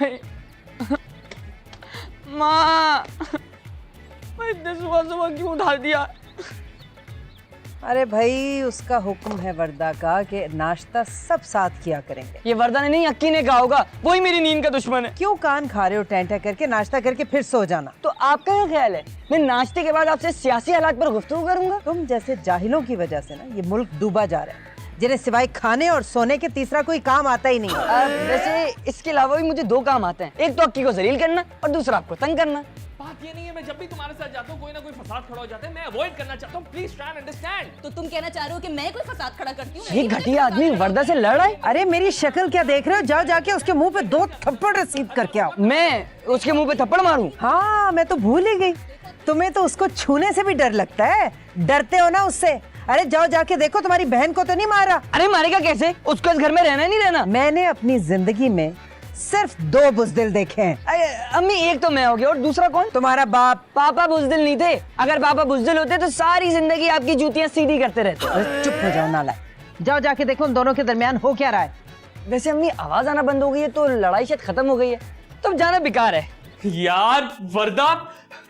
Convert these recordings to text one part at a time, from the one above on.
भाई माँ, भाई इतने सुबह सुबह क्यों उठा दिया? अरे भाई उसका हुक्म है वर्दा का कि नाश्ता सब साथ किया करेंगे। ये वर्दा ने नहीं, अक्की ने कहा होगा, वही मेरी नींद का दुश्मन है। क्यों कान खा रहे हो टेंटा करके? नाश्ता करके फिर सो जाना। तो आपका क्या ख्याल है, मैं नाश्ते के बाद आपसे सियासी हालात पर गुफ्तगू करूंगा? तुम जैसे जाहिलों की वजह से ना ये मुल्क डूबा जा रहा है, जिन्हें सिवाय खाने और सोने के तीसरा कोई काम आता ही नहीं है। वैसे इसके अलावा भी मुझे 2 काम आते हैं, एक तो अक्की को जलील करना और दूसरा आपको तंग करना। बात ये नहीं है, मैं जब भी तुम्हारे साथ जाता हूँ कोई ना कोई फसाद खड़ा हो जाता है, मैं अवॉइड करना चाहता हूँ। Please try and understand. तो तुम कहना चाह रहे हो कि मैं कोई फसाद खड़ा करती हूँ? ये घटिया आदमी वर्दा से लड़ रहा है। अरे मेरी शक्ल क्या देख रहे हो? जाओ जाके उसके मुंह पे 2 थप्पड़ रसीद करके आओ। मैं उसके मुंह पे थप्पड़ मारूं? हाँ मैं तो भूल ही गई, तुम्हें तो उसको छूने से भी डर लगता है। डरते हो ना उससे? अरे जाओ जाके देखो तुम्हारी बहन को तो नहीं मारा। अरे मारेगा कैसे? उसको इस घर में रहना नहीं रहना। मैंने अपनी जिंदगी में सिर्फ 2 बुज़दिल देखे हैं। अरे अम्मी, एक तो मैं हो गया और दूसरा कौन? तुम्हारा बाप। पापा बुज़दिल नहीं थे। अगर पापा बुज़दिल होते तो सारी जिंदगी आपकी जूतियां सीधी करते रहते। अरे चुप हो जाओ नालायक। जाओ जाके देखो उन दोनों के दरमियान हो क्या रहा है। वैसे अम्मी आवाज आना बंद हो गई है तो लड़ाई शायद खत्म हो गई है, तो जाना बेकार है। यार वर्दा,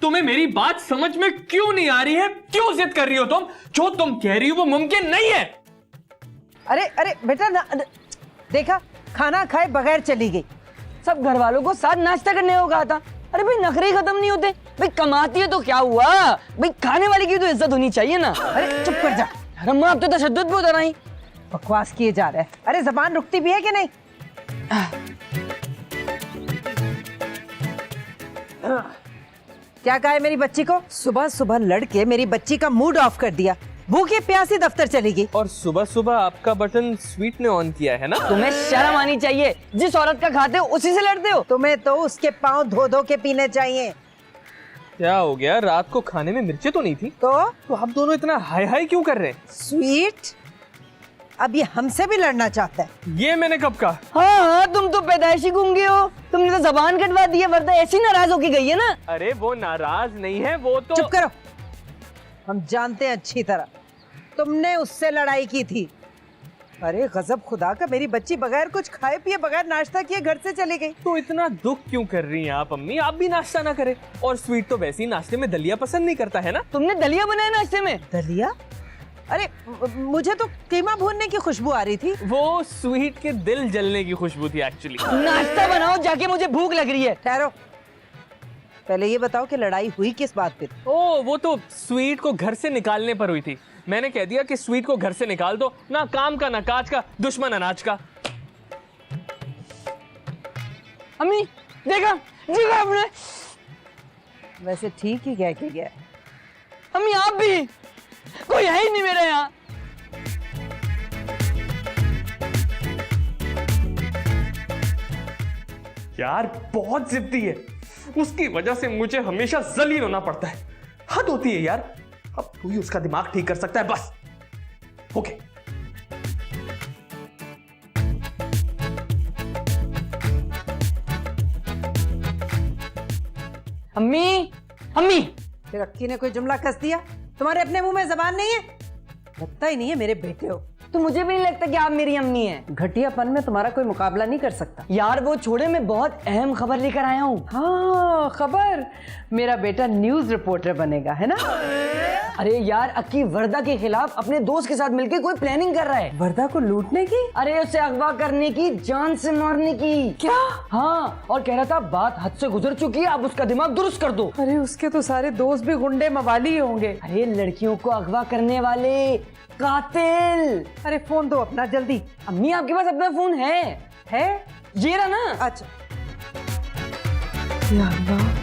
तुम्हें मेरी बात समझ में क्यों नहीं आ रही है? क्यों जिद कर रही हो तुम? जो तुम कह रही हो वो मुमकिन नहीं है। अरे अरे बेटा देखा, खाना खाए बगैर चली गई। सब घर वालों को साथ नाश्ता करने को कहा था। अरे भाई नखरे खत्म नहीं होते। भाई कमाती है तो क्या हुआ, भाई खाने वाले की तो इज्जत होनी चाहिए ना। अरे चुप कर जा। अम्मा आप तो तशद्दुद पे उतर आई। बकवास किए जा रहा है। अरे जबान रुकती भी है कि नहीं? क्या कहा है मेरी बच्ची को? सुबह सुबह लड़के मेरी बच्ची का मूड ऑफ कर दिया। भूखी प्यासी दफ्तर चली गई। और सुबह सुबह आपका बटन स्वीट ने ऑन किया है ना? तुम्हें शर्म आनी चाहिए, जिस औरत का खाते हो उसी से लड़ते हो। तुम्हें तो उसके पाँव धो धो के पीने चाहिए। क्या हो गया? रात को खाने में मिर्चें तो नहीं थी? तो आप दोनों इतना हाय हाय क्यों कर रहे हैं? स्वीट अब ये हमसे भी लड़ना चाहता है। ये मैंने कब कहा? हाँ हाँ, तुम तो पैदाइशी गूंगे हो। तुमने तो जबान कटवा दी है। वर्दा ऐसी नाराज होके गई है ना। अरे वो नाराज नहीं है, वो तो। चुप करो। हम जानते हैं अच्छी तरह तुमने उससे लड़ाई की थी। अरे गजब खुदा का, मेरी बच्ची बगैर कुछ खाए पिए बगैर नाश्ता किए घर से चली गई। तो इतना दुख क्यों कर रही हैं आप अम्मी? आप भी नाश्ता ना करें। और स्वीट तो वैसे ही नाश्ते में दलिया पसंद नहीं करता है ना? तुमने दलिया बनाया नाश्ते में? दलिया? अरे मुझे तो कीमा भूनने की खुशबू आ रही थी। वो स्वीट के दिल जलने की खुशबू थी एक्चुअली। नाश्ता बनाओ जाके, मुझे भूख लग रही है। ठहरो, पहले ये बताओ कि लड़ाई हुई किस बात पे? ओ वो तो स्वीट को घर से निकालने पर हुई थी। मैंने कह दिया कि स्वीट को घर से निकाल दो, ना काम का ना काज का, दुश्मन अनाज का। अम्मी देखा देखा आपने? वैसे ठीक ही कह के गया। अम्मी आप भी, कोई है ही नहीं मेरे यहाँ। यार बहुत जिद्दी है, उसकी वजह से मुझे हमेशा जलील होना पड़ता है। हद होती है यार। अब तू ही उसका दिमाग ठीक कर सकता है बस। ओके अम्मी अम्मी, फिर अक्की ने कोई जुमला कस दिया? तुम्हारे अपने मुंह में जबान नहीं है? लगता ही नहीं है मेरे बेटे हो। तो मुझे भी नहीं लगता कि आप मेरी अम्मी हैं। घटियापन में तुम्हारा कोई मुकाबला नहीं कर सकता। यार वो छोड़े, मैं बहुत अहम खबर लेकर आया हूँ। हाँ खबर, मेरा बेटा न्यूज रिपोर्टर बनेगा है ना? अरे यार अक्की वर्दा के खिलाफ अपने दोस्त के साथ मिलकर कोई प्लानिंग कर रहा है। वर्दा को लूटने की? अरे उसे अगवा करने की, जान से मारने की। क्या? हाँ, और कह रहा था बात हद से गुजर चुकी है, आप उसका दिमाग दुरुस्त कर दो। अरे उसके तो सारे दोस्त भी गुंडे मवाली होंगे। अरे लड़कियों को अगवा करने वाले कातिल। अरे फोन दो अपना जल्दी। अम्मी आपके पास अपना फोन है? ये रहा ना। अच्छा या अल्लाह।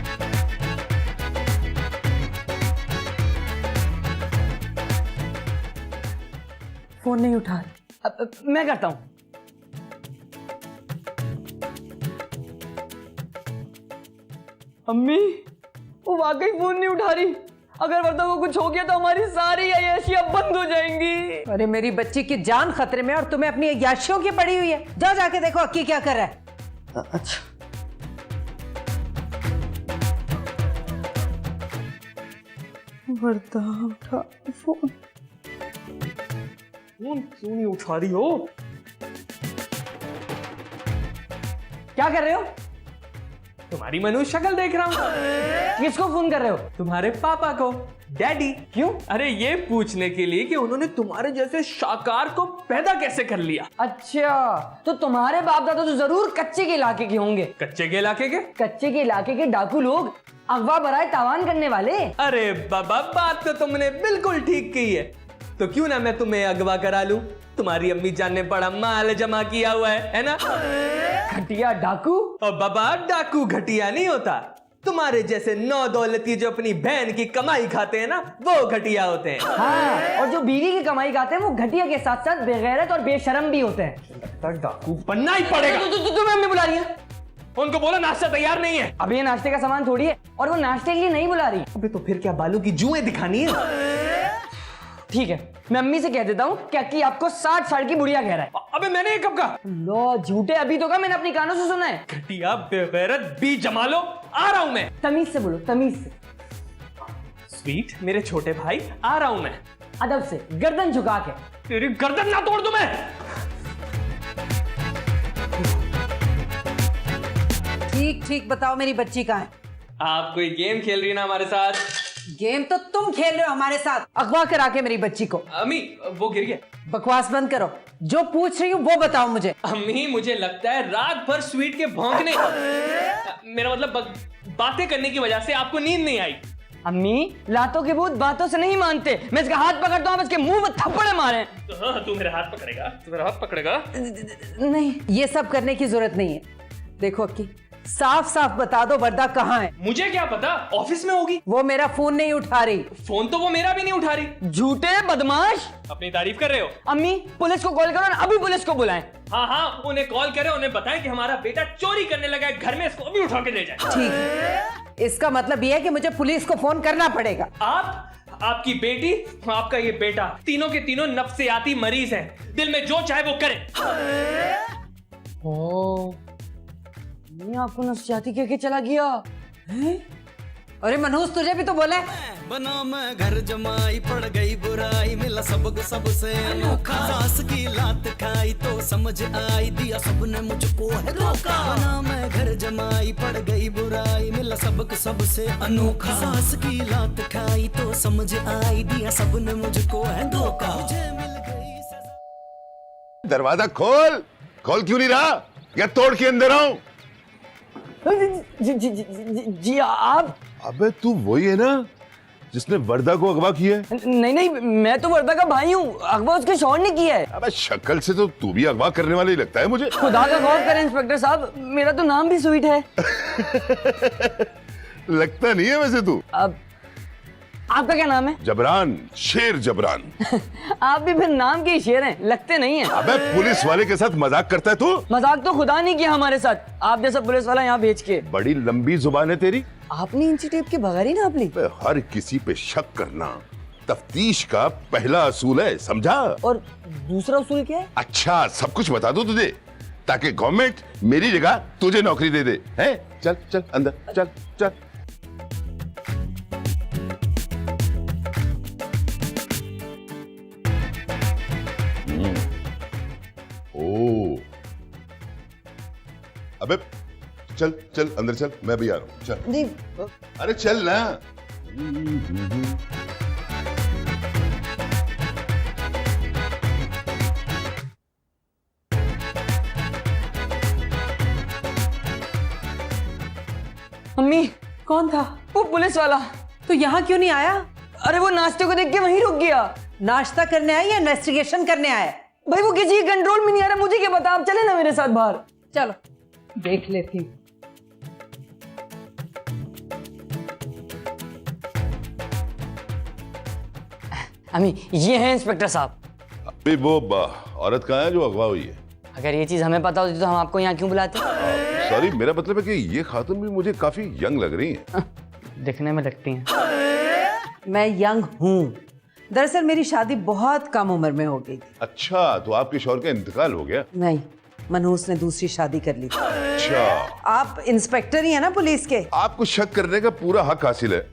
फोन नहीं उठा रही। अब मैं करता हूँ। अम्मी वो वाकई फोन नहीं उठा रही। अगर वर्दा को कुछ हो गया तो हमारी सारी अय्याशियां बंद हो जाएंगी। अरे मेरी बच्ची की जान खतरे में और तुम्हें अपनी अय्याशियों की पड़ी हुई है। जाओ जाके देखो अक्की क्या कर रहा है। अच्छा वर्दा उठा फोन। फोन क्यों नहीं उठा रही हो? क्या कर रहे हो? तुम्हारी मनोज शक्ल देख रहा हूँ। किसको फोन कर रहे हो? तुम्हारे पापा को, डैडी। क्यों? अरे ये पूछने के लिए कि उन्होंने तुम्हारे जैसे शाकार को पैदा कैसे कर लिया। अच्छा, तो तुम्हारे बाप दादा तो जरूर कच्चे के इलाके के होंगे। कच्चे के इलाके के? कच्चे के इलाके के डाकू लोग, अगवा बराए तावान करने वाले। अरे बाबा, बात तो तुमने बिल्कुल ठीक की है। तो क्यों ना मैं तुम्हें अगवा करा लूं? तुम्हारी अम्मी जान ने बड़ा माल जमा किया हुआ है ना? घटिया डाकू। और बाबा, डाकू घटिया नहीं होता। तुम्हारे जैसे नौ दौलती जो अपनी बहन की कमाई खाते हैं ना, वो घटिया होते हैं। हाँ, और जो बीवी की कमाई खाते हैं वो घटिया के साथ साथ बेगैरत और बेशरम भी होते हैं। लगता है डाकू बनना ही पड़ेगा। तुम्हें अम्मी बुला रही है? उनको बोलो नाश्ता तैयार नहीं है। अब ये नाश्ते का सामान थोड़ी है, और वो नाश्ते के लिए नहीं बुला रही। अबे तो फिर क्या बालू की जुएं दिखानी है? ठीक है, मैं अम्मी से कह देता हूँ क्या कि आपको 60 साल की बुढ़िया कह रहा है। अबे मैंने ये कब कहा? लो झूठे, अभी तो कहा, मैंने अपनी कानों से सुना है। घटिया बेगैरत बी जमा लो। आ रहा हूं मैं। तमीज से बोलो, तमीज से। स्वीट मेरे छोटे भाई, आ रहा हूं मैं। अदब से, गर्दन झुका के। तेरी गर्दन ना तोड़ दूं मैं। ठीक ठीक बताओ, मेरी बच्ची कहाँ है? आप कोई गेम खेल रही है ना हमारे साथ? गेम तो तुम खेल रहे हो हमारे साथ। अगवा करा के मेरी बच्ची को। अम्मी वो गिर गया। बकवास बंद करो, जो पूछ रही हूँ वो बताओ मुझे। अम्मी मुझे लगता है रात भर स्वीट के भौंकने, मेरा मतलब बातें करने की वजह से आपको नींद नहीं आई। अम्मी, लातों के भूत बातों से नहीं मानते। मैं इसका हाथ पकड़ता हूँ, इसके मुंह में थप्पड़ मारे। तू मेरा हाथ पकड़ेगा? तू मेरा हाथ पकड़ेगा? नहीं, ये सब करने की जरूरत नहीं है। देखो अक्की, साफ साफ बता दो वर्दा कहाँ है। मुझे क्या पता, ऑफिस में होगी। वो मेरा फोन नहीं उठा रही। फोन तो वो मेरा भी नहीं उठा रही। झूठे बदमाश। अपनी तारीफ कर रहे हो? अम्मी, पुलिस को कॉल करो ना, अभी पुलिस को बुलाएं। हाँ हाँ, उन्हें कॉल करें, उन्हें बताएं कि हमारा बेटा चोरी करने लगा है घर में, इसको अभी उठा के ले जाए। ठीक है, इसका मतलब यह है कि मुझे पुलिस को फोन करना पड़ेगा। आप, आपकी बेटी, आपका ये बेटा, तीनों के तीनों नफ्सियाती मरीज हैं। दिल में जो चाहे वो करें। ओ, नहीं, आपको नफ्सियाती कह के चला गया है? अरे मनहूस, तुझे भी तो बोला है। बना मैं घर जमाई, पड़ गई बुराई, मिला सबक सबसे अनोखा। सास की लात खाई तो समझ आई, दिया सबने मुझको है धोखा। बना मैं घर जमाई, पड़ गई बुराई, मिला सबक सबसे अनोखा। सास की लात खाई तो समझ आई, दिया सबने मुझको है धोखा। मुझे मिल गई सजा। दरवाजा खोल। खोल क्यों नहीं रहा? या तोड़ के अंदर आऊं? जी आप? अबे तू वही है ना जिसने वर्दा को अगवा किया है? नहीं नहीं, मैं तो वर्दा का भाई हूँ, अगवा उसके शौहर ने किया है। अबे शक्ल से तो तू भी अगवा करने वाला ही लगता है मुझे। खुदा का खौफ करें इंस्पेक्टर साहब, मेरा तो नाम भी स्वीट है। लगता नहीं है वैसे तू। अब आपका क्या नाम है? जबरान, शेर जबरान। आप भी फिर नाम के ही शेर हैं, लगते नहीं हैं। अबे पुलिस वाले के साथ मजाक करता है तू? मजाक तो खुदा नहीं किया हमारे साथ, आप जैसा पुलिस वाला यहाँ भेज के। बड़ी लंबी जुबान है तेरी। आपने इंची टेप के बगैर ही ना अपनी। अबे हर किसी पे शक करना तफ्तीश का पहला असूल है, समझा? और दूसरा उसूल क्या है? अच्छा, सब कुछ बता दो तुझे, ताकि गवर्नमेंट मेरी जगह तुझे नौकरी दे दे। हैं? चल चल अंदर, चल चल। ओ, अबे चल चल अंदर चल, मैं भी आ रहा हूं, चल। नहीं, अरे चल ना। मम्मी, कौन था? वो पुलिस वाला। तो यहाँ क्यों नहीं आया? अरे वो नाश्ते को देख के वहीं रुक गया। नाश्ता करने आया या इन्वेस्टिगेशन करने आया? भाई वो किसी के कंट्रोल में नहीं आ रहा, मुझे क्या पता। आप चले ना मेरे साथ बाहर। चलो देख लेती हूँ। अम्मी, ये है इंस्पेक्टर साहब। अभी वो औरत कहाँ है जो अगवा हुई है? अगर ये चीज हमें पता होती तो हम आपको यहाँ क्यों बुलाते? सॉरी, मेरा मतलब है कि ये खातून भी मुझे काफी यंग लग रही है। दिखने में लगती हैं। मैं यंग हूँ, दरअसल मेरी शादी बहुत कम उम्र में हो गई थी। अच्छा, तो आपके शौहर का इंतकाल हो गया? नहीं, मनहूस ने दूसरी शादी कर ली थी। अच्छा, आप इंस्पेक्टर ही है ना पुलिस के? आपको शक करने का पूरा हक हासिल है।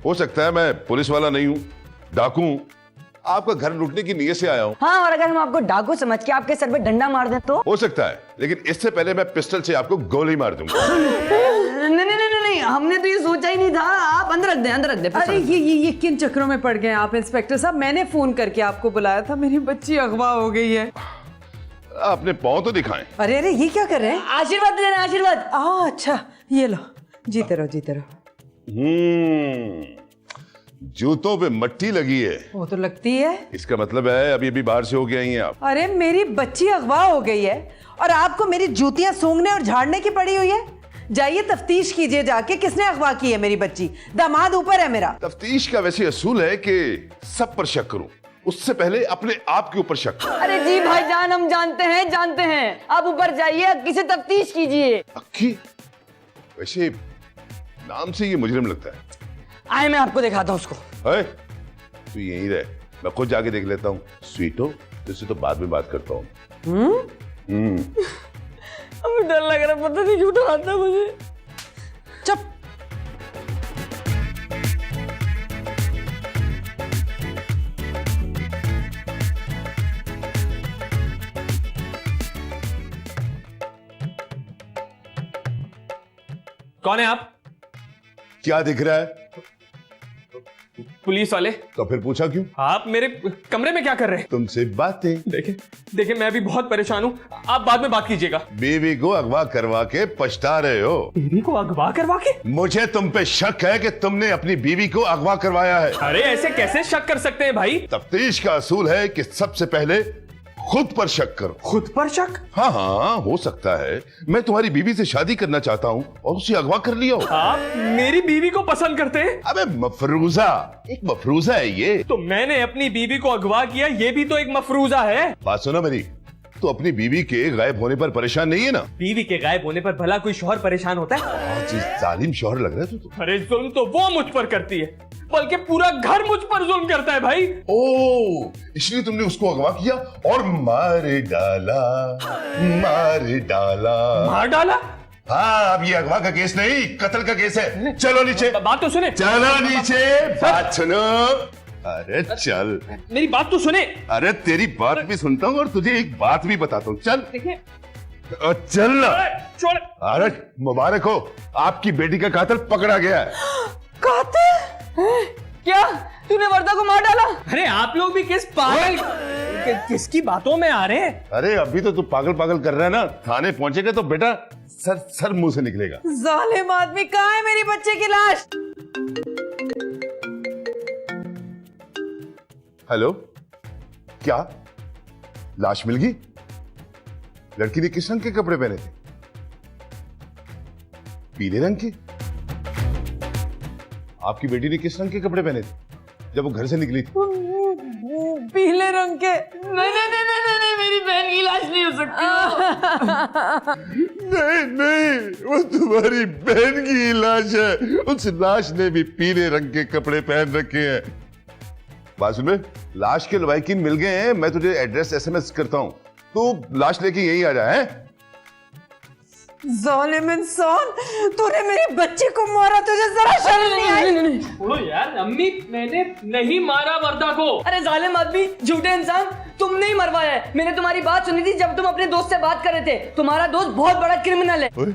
हो सकता है मैं पुलिस वाला नहीं हूँ, डाकू हूँ, आपका घर लूटने की नीयत से आया हूँ। हाँ, और अगर हम आपको डाकू समझ के आपके सर पे डंडा मार दें तो? हो सकता है, लेकिन इससे पहले मैं पिस्टल से आपको गोली मार दूंगा। नहीं नहीं नहीं, हमने तो ये सोचा ही नहीं था। आप अंदर रख दें, अंदर रख दें। अरे ये किन चक्करों में पड़ गए आप इंस्पेक्टर साहब? मैंने फोन करके आपको बुलाया था, मेरी बच्ची अगवा हो गई है। अपने पाँव तो दिखाएं। अरे अरे ये क्या कर रहे हैं? आशीर्वाद दे देना, आशीर्वाद। अच्छा ये लो, जीते रहो जीते रहो। जूतों पे मट्टी लगी है, वो तो लगती है। इसका मतलब है अभी अभी बाहर से होके आई हैं आप। अरे मेरी बच्ची अगवा हो गई है और आपको मेरी जूतियां सूंघने और झाड़ने की पड़ी हुई है। जाइए तफ्तीश कीजिए जाके, किसने अगवा की है मेरी बच्ची। दामाद ऊपर है मेरा। तफ्तीश का वैसे असूल है कि सब पर शक करूं, उससे पहले अपने आप के ऊपर शक करूं। अरे जी भाईजान, हम जानते हैं। आप ऊपर जाइए, किसे तफ्तीश कीजिए। अक्की, वैसे नाम से ये मुजरिम लगता है। आए, मैं आपको दिखाता हूँ उसको। है? तू यहीं रह, मैं खुद जाके देख लेता हूँ। स्वीटो, तुझसे तो बाद में बात करता हूँ। अब डर लग रहा, पता नहीं क्यों डराता मुझे। चुप। कौन है आप? क्या दिख रहा है? पुलिस वाले? तो फिर पूछा क्यों? आप मेरे कमरे में क्या कर रहे हैं? तुमसे बातें। देखे मैं अभी बहुत परेशान हूँ, आप बाद में बात कीजिएगा। बीवी को अगवा करवा के पछता रहे हो। बीवी को अगवा करवा के? मुझे तुम पे शक है कि तुमने अपनी बीवी को अगवा करवाया है। अरे ऐसे कैसे शक कर सकते हैं भाई? तफ्तीश का असूल है कि सबसे पहले खुद पर शक करो। खुद पर शक? हाँ हाँ, हो सकता है मैं तुम्हारी बीवी से शादी करना चाहता हूँ और उसे अगवा कर लिया हो। आप मेरी बीवी को पसंद करते हैं? अबे मफरूजा, एक मफरूजा है ये। तो मैंने अपनी बीवी को अगवा किया, ये भी तो एक मफरूजा है। बात सुनो मेरी, तो अपनी बीवी के गायब होने पर परेशान नहीं है ना? बीवी के गायब होने पर भला कोई शौहर परेशान होता है? जालिम शौहर लग रहा है तू तो। अरे जुल्म तो वो मुझ पर करती है, बल्कि पूरा घर मुझ पर जुल्म करता है भाई। ओ, इसलिए तुमने उसको अगवा किया और मार डाला। मार डाला? हाँ, अब ये अगवा का केस नहीं, कत्ल का केस है। चलो नीचे। बात तो सुने। चलो नीचे, बात सुनो। अरे चल, मेरी बात तो सुने। अरे तेरी बात भी सुनता हूँ और तुझे एक बात भी बताता हूँ। चल देखिए, चल ना। छोड़। अरे मुबारक हो, आपकी बेटी का कातिल पकड़ा गया है। कातिल? क्या तूने वर्दा को मार डाला? अरे आप लोग भी किस पागल किसकी बातों में आ रहे हैं? अरे अभी तो तू पागल पागल कर रहा है ना, थाने पहुंचेगा तो बेटा सर मुंह से निकलेगा। जालिम आदमी, कहाँ है मेरी बच्चे की लाश? हेलो, क्या लाश मिल गई? लड़की ने किस रंग के कपड़े पहने थे? पीले रंग के? आपकी बेटी ने किस रंग के कपड़े पहने थे जब वो घर से निकली थी? पीले रंग के। नहीं, मेरी बहन की लाश नहीं हो सकती। नहीं, वो तुम्हारी बहन की लाश है। उस लाश ने भी पीले रंग के कपड़े पहन रखे हैं। बात सुन, लाश के लवाकिन मिल गए हैं, मैं तुझे एड्रेस एसएमएस करता हूं, तू लाश लेके यहीं आ जा। है जालिम इंसान, तूने मेरी बच्ची को मारा, तुझे जरा शर्म नहीं आई? बोलो यार, अम्मी मैंने नहीं मारा वर्दा को। अरे जालिम आदमी, झूठे इंसान, तुमने ही मरवाया है। मैंने तुम्हारी बात सुनी थी जब तुम अपने दोस्त से बात कर रहे थे। तुम्हारा दोस्त बहुत बड़ा क्रिमिनल है। ओए,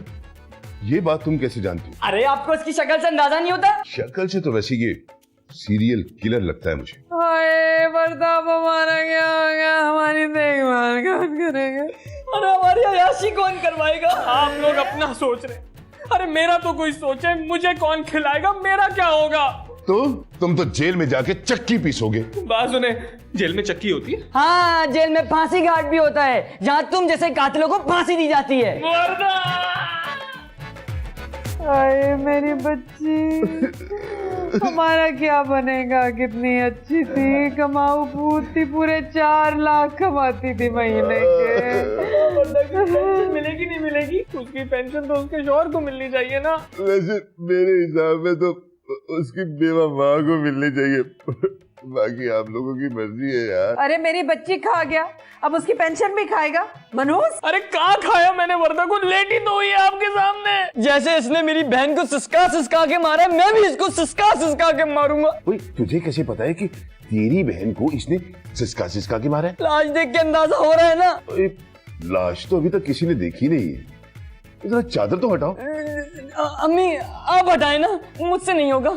ये बात तुम कैसे जानती हो? अरे आपको इसकी शक्ल से अंदाजा नहीं होता? शक्ल से तो वैसे ये सीरियल किलर लगता है मुझे। हाय वर्दा, हमारा क्या हो गया? हमारी देखभाल कौन करेगा? अरे हमारी अयाशी कौन करवाएगा? आप लोग अपना सोच रहे, अरे मेरा तो कोई सोचे, मुझे कौन खिलाएगा, मेरा क्या होगा? तो तुम तो जेल में जाके चक्की पीसोगे। बात सुने, जेल में चक्की होती है? हाँ, जेल में फांसी घाट भी होता है, जहाँ तुम जैसे कातिलों को फांसी दी जाती है। वर्दा! हाय मेरी बच्ची, हमारा क्या बनेगा? कितनी अच्छी थी, कमाऊ पूत थी, पूरे 4 लाख कमाती थी महीने के। मिलेगी नहीं मिलेगी? उसकी पेंशन तो उसके शौहर को मिलनी चाहिए ना। वैसे मेरे हिसाब में तो उसकी बेवा माँ को मिलनी चाहिए। बाकी आप लोगों की मर्जी है यार। अरे मेरी बच्ची खा गया, अब उसकी पेंशन भी खाएगा। मनोज, अरे कहाँ खाया मैंने वर्दा को? लेटी तो हुई है आपके सामने। जैसे इसने मेरी बहन को सिसका के मारा, मैं भी इसको सिसका के मारूंगा। ओए, तुझे कैसे पता है कि तेरी बहन को इसने सिसका के मारा है? लाश देख के अंदाजा हो रहा है ना। ओए, लाश तो अभी तक किसी ने देखी नहीं है। जरा चादर तो हटाओ। अम्मी आप हटाए ना, मुझसे नहीं होगा।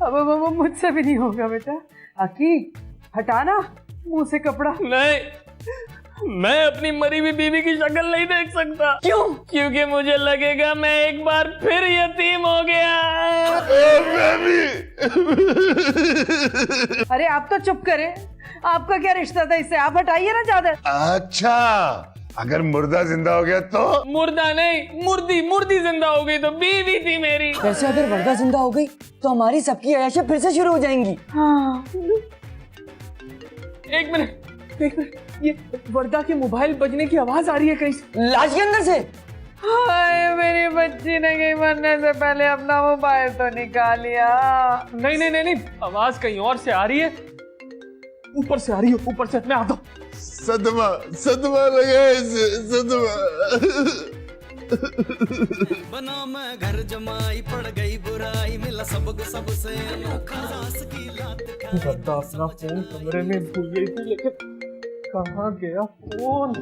अब मुझसे भी नहीं होगा बेटा। आकी हटाना मुंह से कपड़ा। नहीं, मैं अपनी मरी हुई बीवी की शक्ल नहीं देख सकता। क्यों? क्योंकि मुझे लगेगा मैं एक बार फिर यतीम हो गया। मैं भी। अरे आप तो चुप करें, आपका क्या रिश्ता था इससे? आप हटाइए ना ज्यादा। अच्छा, अगर मुर्दा जिंदा हो गया तो? मुर्दा नहीं, मुर्दी जिंदा हो गई तो बीवी थी मेरी। वैसे अगर वर्दा जिंदा हो गई तो हमारी सबकी अय्याशें फिर से शुरू हो जाएंगी। हाँ। एक मिनट, ये वर्दा के मोबाइल बजने की आवाज आ रही है कहीं से। लाश के अंदर से। हाय मेरी बच्ची ने कहीं मरने से पहले अपना मोबाइल तो निकालिया। नहीं, आवाज कहीं और से आ रही है। ऊपर से आ रही है, ऊपर से। मैं आता हूँ। सदमा लगा है इसे, सदमा। बना मैं घर जमाई पड़ गई बुराई मिला सबक सबसे अनोखा सास की लात खाई वर्दा अपना फोन कमरे में भूल गई थी, लेकिन कहाँ गया फोन?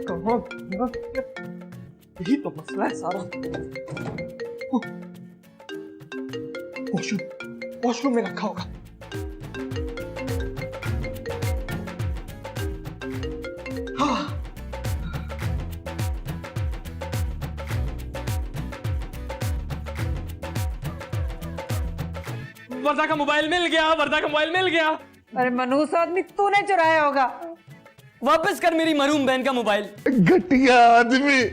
कहाँ गया? यही तो मसला है सारा। वॉशरूम में रखा होगा। वर्दा का मोबाइल मिल गया। अरे मनहूस आदमी तूने चुराया होगा। वापस कर मेरी मरूम बहन का मोबाइल। घटिया आदमी,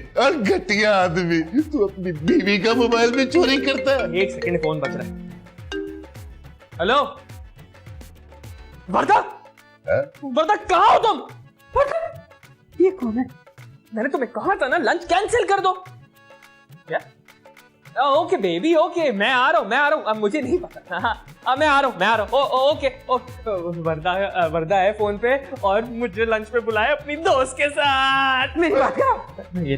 तू अपनी बीवी का मोबाइल में चोरी करता है। एक सेकंड, फोन बज रहा है। हेलो वर्दा, वर्दा कहाँ हो तुम? ये कौन है? मैंने तुम्हें कहा था ना लंच कैंसिल कर दो। क्या? ओके बेबी, ओके, मैं आ रहा हूँ। अब मुझे नहीं पता। हाँ, मैं आ रहा हूँ। ओके। वर्दा है फोन पे और मुझे लंच पे बुलाया अपनी दोस्त के साथ। मेरी बात क्या? ये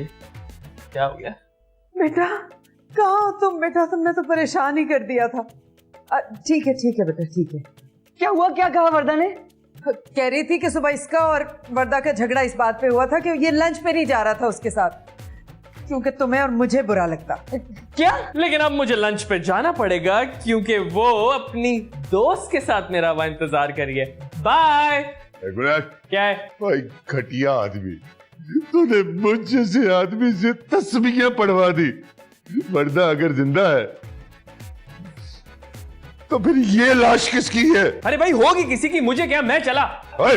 क्या हो गया? बेटा कहाँ हो तुम? बेटा तुमने तो परेशान ही कर दिया था। ठीक है बेटा, ठीक है। क्या हुआ? क्या कहा वर्दा ने? कह रही थी कि सुबह इसका और वर्दा का झगड़ा इस बात पे हुआ था कि ये लंच पे नहीं जा रहा था उसके साथ, क्योंकि तुम्हें और मुझे बुरा लगता। क्या? लेकिन अब मुझे लंच पे जाना पड़ेगा क्योंकि वो अपनी दोस्त के साथ मेरा वहाँ इंतजार करिए। बाय। क्या है? भाई घटिया आदमी, तूने मुझ जैसे आदमी से तस्वीरें पढ़वा दी। वर्दा अगर जिंदा है तो फिर ये लाश किसकी है? अरे भाई होगी किसी की, मुझे क्या, मैं चला। ओए,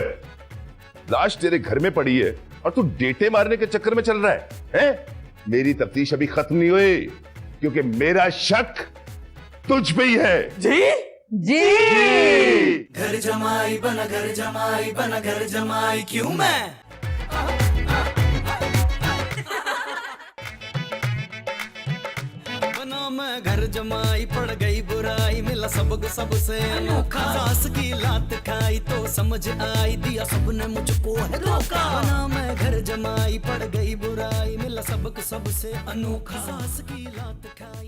लाश तेरे घर में पड़ी है और तू डेटे मारने के चक्कर में चल रहा है? मेरी तफ्तीश अभी खत्म नहीं हुई, क्योंकि मेरा शक तुझ पे ही है। जी घर जमाई बना घर जमाई क्यों मैं बना मैं घर जमाई पड़ गई बुराई मिला सबक सबसे अनोखा सास की लात खाई तो समझ आई दिया सबने मुझको है धोखा बना मैं घर जमाई पड़ गई बुराई मिला सबक सबसे अनोखा सास की लात खाई